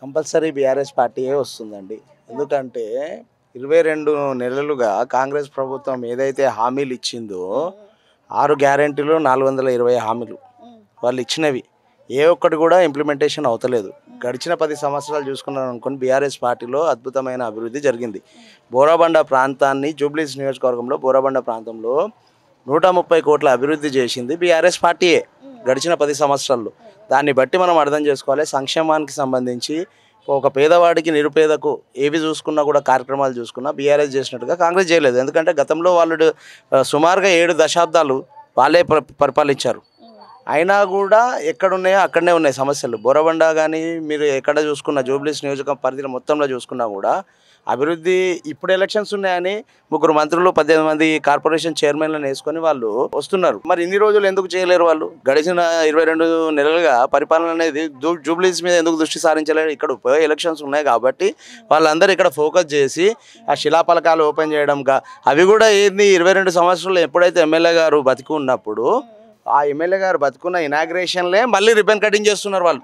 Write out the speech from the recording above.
Compulsory BRS పార్టీయే వస్తుందండి. ఎందుకంటే 22 నెలలుగా కాంగ్రెస్ ప్రభుత్వం ఏదైతే హామీలు ఇచ్చిందో 6 గ్యారెంటీలు 420 హామీలు వాళ్ళు ఇచ్చినవి ఏ ఒక్కటి కూడా ఇంప్లిమెంటేషన్ అవుతలేదు. గడిచిన 10 సంవత్సరాలు చూసుకున్నాం అనుకోని బీఆర్ఎస్ పార్టీలో అద్భుతమైన అభివృద్ధి జరిగింది. బోరాబండ ప్రాంతాన్ని జూబ్లీస్ నియోజకవర్గంలో బోరాబండ ప్రాంతంలో 130 కోట్ల అభివృద్ధి చేసింది బీఆర్ఎస్ పార్టీయే గడిచిన 10 సంవత్సరాల్లో. దాన్ని బట్టి మనం అర్థం చేసుకోవాలి. సంక్షేమానికి సంబంధించి ఒక పేదవాడికి నిరుపేదకు ఏవి చూసుకున్నా కూడా కార్యక్రమాలు చూసుకున్నా బీఆర్ఎస్ చేసినట్టుగా కాంగ్రెస్ చేయలేదు. ఎందుకంటే గతంలో వాళ్ళు సుమారుగా 7 దశాబ్దాలు వాళ్ళే పరిపాలించారు. అయినా కూడా ఎక్కడున్నాయో అక్కడనే ఉన్నాయి సమస్యలు. బోరబండ కానీ మీరు ఎక్కడ చూసుకున్న జూబ్లీస్ నియోజకవర్గం పరిధిలో మొత్తంలో చూసుకున్నా కూడా అభివృద్ధి ఇప్పుడు ఎలక్షన్స్ ఉన్నాయని 3 మంత్రులు 18 మంది కార్పొరేషన్ చైర్మన్లను వేసుకొని వాళ్ళు వస్తున్నారు. మరి ఇన్ని రోజులు ఎందుకు చేయలేరు వాళ్ళు? గడిచిన 22 నెలలుగా పరిపాలన అనేది జూబ్లీస్ మీద ఎందుకు దృష్టి సారించలేరు? ఇక్కడ ఎలక్షన్స్ ఉన్నాయి కాబట్టి వాళ్ళందరూ ఇక్కడ ఫోకస్ చేసి ఆ శిలాఫలకాలు ఓపెన్ చేయడం, అవి కూడా ఏంది 22 సంవత్సరాలు ఎప్పుడైతే ఎమ్మెల్యే గారు బతికి ఉన్నప్పుడు ఆ ఎమ్మెల్యే గారు బతుకున్న ఇనాగ్రేషన్లే మళ్ళీ రిబ్బన్ కటింగ్ చేస్తున్నారు వాళ్ళు.